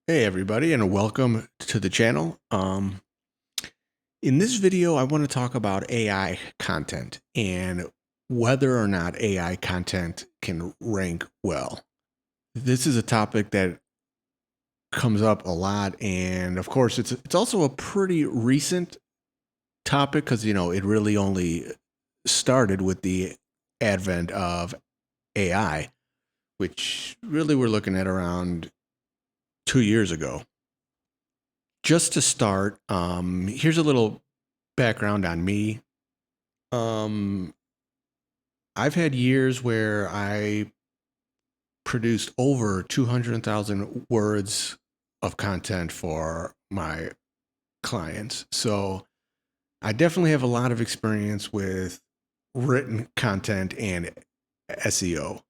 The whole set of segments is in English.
Hey everybody, and welcome to the channel. In this video, I want to talk about AI content and whether or not AI content can rank well. This is a topic that comes up a lot, and of course, it's also a pretty recent topic because it really only started with the advent of AI, which really we're looking at around 2 years ago. Just to start, here's a little background on me. Um, I've had years where I produced over 200,000 words of content for my clients. So I definitely have a lot of experience with written content and SEO.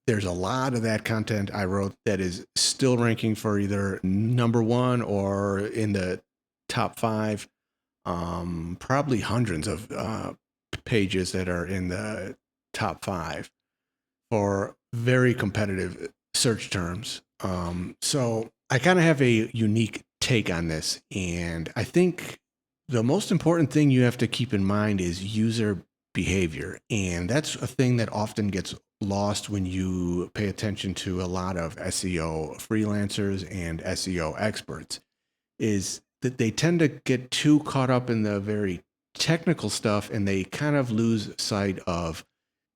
There's a lot of that content I wrote that is still ranking for either number one or in the top five. Probably hundreds of pages that are in the top five for very competitive search terms. So I kind of have a unique take on this. And I think the most important thing you have to keep in mind is user behavior. And that's a thing that often gets lost when you pay attention to a lot of SEO freelancers and SEO experts is that they tend to get too caught up in the very technical stuff and they kind of lose sight of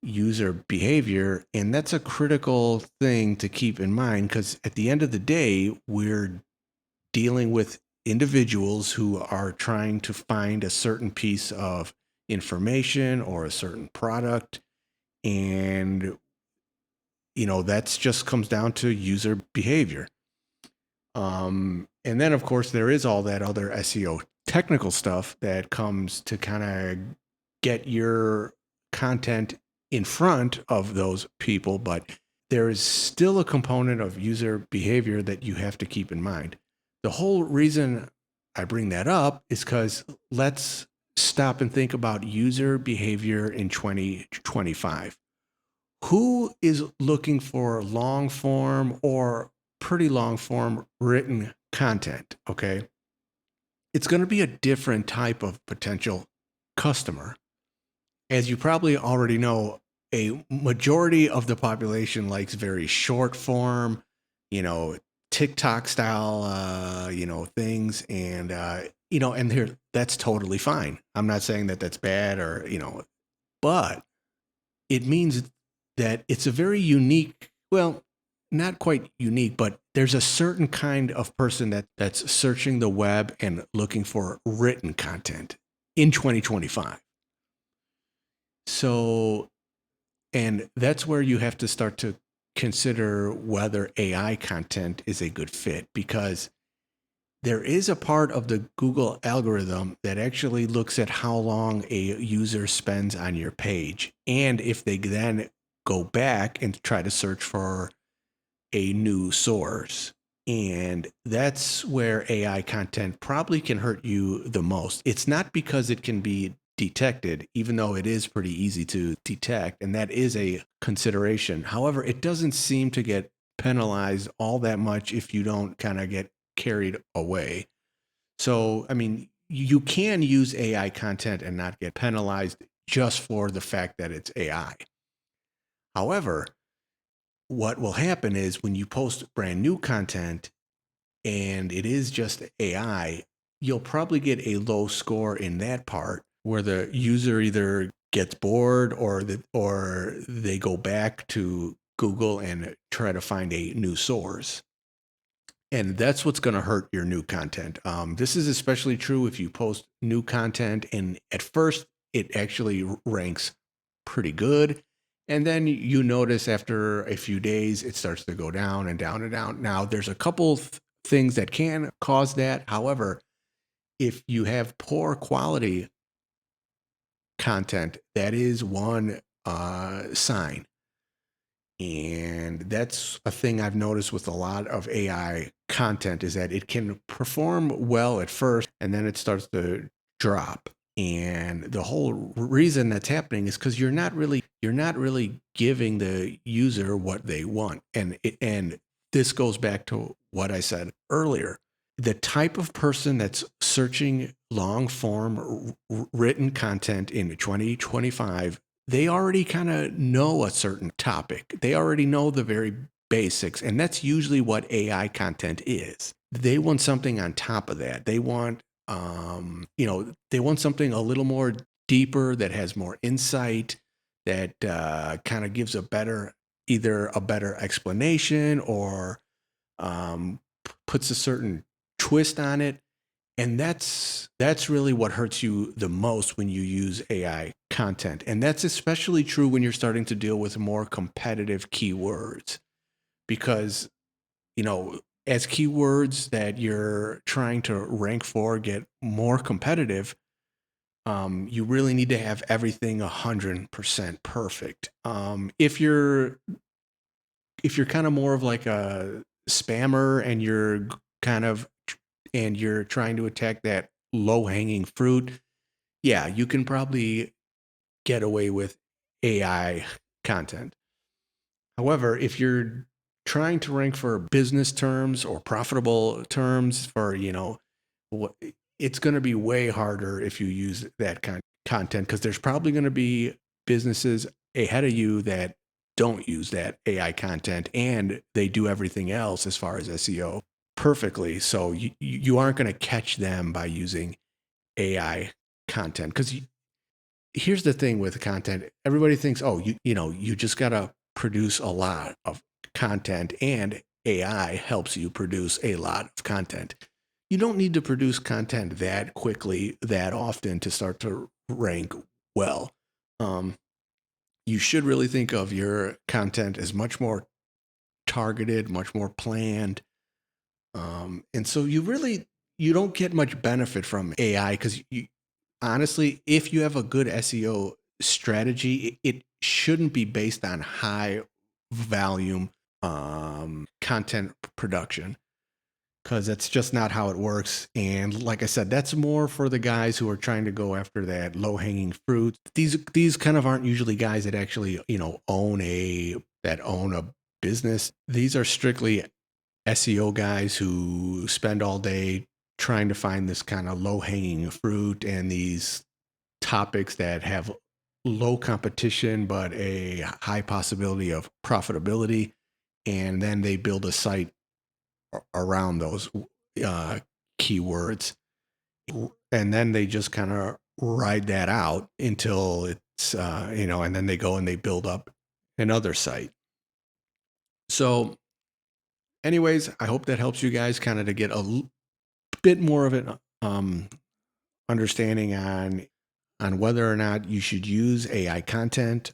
user behavior. And that's a critical thing to keep in mind because at the end of the day, we're dealing with individuals who are trying to find a certain piece of information or a certain product. And, that's just comes down to user behavior. And then, of course, there is all that other SEO technical stuff that comes to kind of get your content in front of those people. But there is still a component of user behavior that you have to keep in mind. The whole reason I bring that up is because let's stop and think about user behavior in 2025. Who is looking for long form or pretty long form written content? Okay. It's going to be a different type of potential customer. As you probably already know, a majority of the population likes very short form, you know, TikTok style, things. And here, that's totally fine. I'm not saying that that's bad but it means that it's a very unique, well, not quite unique, but there's a certain kind of person that's searching the web and looking for written content in 2025. So, and that's where you have to start to consider whether AI content is a good fit because there is a part of the Google algorithm that actually looks at how long a user spends on your page. And if they then go back and try to search for a new source. And that's where AI content probably can hurt you the most. It's not because it can be detected, even though it is pretty easy to detect, and that is a consideration. However, it doesn't seem to get penalized all that much if you don't kind of get carried away. So, I mean, you can use AI content and not get penalized just for the fact that it's AI. However, what will happen is when you post brand new content and it is just AI, you'll probably get a low score in that part where the user either gets bored or they go back to Google and try to find a new source. And that's what's going to hurt your new content. This is especially true if you post new content and at first it actually ranks pretty good. And then you notice after a few days, it starts to go down and down and down. Now, there's a couple things that can cause that. However, if you have poor quality content, that is one sign. And that's a thing I've noticed with a lot of AI content is that it can perform well at first and then it starts to drop. And the whole reason that's happening is because you're not really giving the user what they want. And this goes back to what I said earlier. The type of person that's searching long form written content in 2025, they already kind of know a certain topic. They already know the very basics. And that's usually what AI content is. They want something on top of that. They want, they want something a little more deeper that has more insight, that kind of gives either a better explanation or puts a certain twist on it. And that's really what hurts you the most when you use AI content. And that's especially true when you're starting to deal with more competitive keywords, because, as keywords that you're trying to rank for get more competitive, you really need to have everything 100% perfect. If you're kind of more of like a spammer and kind of you're trying to attack that low hanging fruit, yeah, you can probably get away with AI content. However, if you're trying to rank for business terms or profitable terms for, what it's going to be way harder if you use that kind of content, because there's probably going to be businesses ahead of you that don't use that AI content and they do everything else as far as SEO perfectly. So you aren't going to catch them by using AI content, because here's the thing with content. Everybody thinks, oh, you just got to produce a lot of content and AI helps you produce a lot of content. You don't need to produce content that quickly, that often to start to rank well. You should really think of your content as much more targeted, much more planned. And so you don't get much benefit from AI, because honestly, if you have a good SEO strategy, it shouldn't be based on high volume content production, because that's just not how it works. And like I said, that's more for the guys who are trying to go after that low hanging fruit. These kind of aren't usually guys that actually own a business. These are strictly SEO guys who spend all day trying to find this kind of low hanging fruit and these topics that have low competition but a high possibility of profitability. And then they build a site around those uh, keywords. And then they just kind of ride that out until and then they go and they build up another site. So, anyways, I hope that helps you guys kind of to get a bit more of an understanding on whether or not you should use AI content.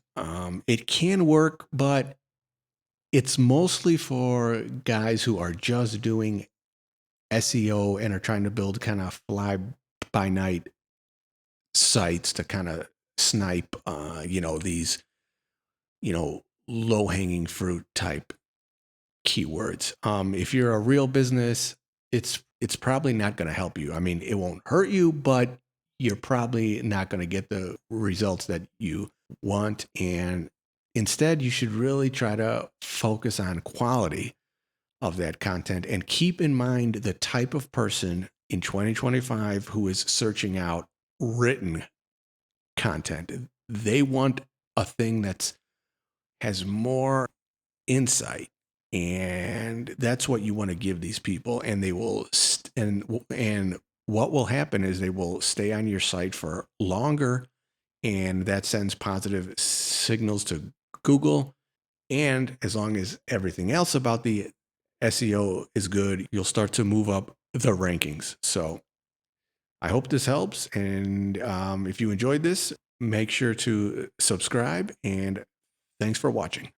It can work, but it's mostly for guys who are just doing SEO and are trying to build kind of fly by night sites to kind of snipe, these, low hanging fruit type keywords. If you're a real business, it's probably not going to help you. I mean, it won't hurt you, but you're probably not going to get the results that you want. And instead, you should really try to focus on quality of that content and keep in mind the type of person in 2025 who is searching out written content. They want a thing that's has more insight, and that's what you want to give these people, and they will and what will happen is they will stay on your site for longer, and that sends positive signals to Google. And as long as everything else about the SEO is good, you'll start to move up the rankings. So I hope this helps, and if you enjoyed this, make sure to subscribe, and thanks for watching.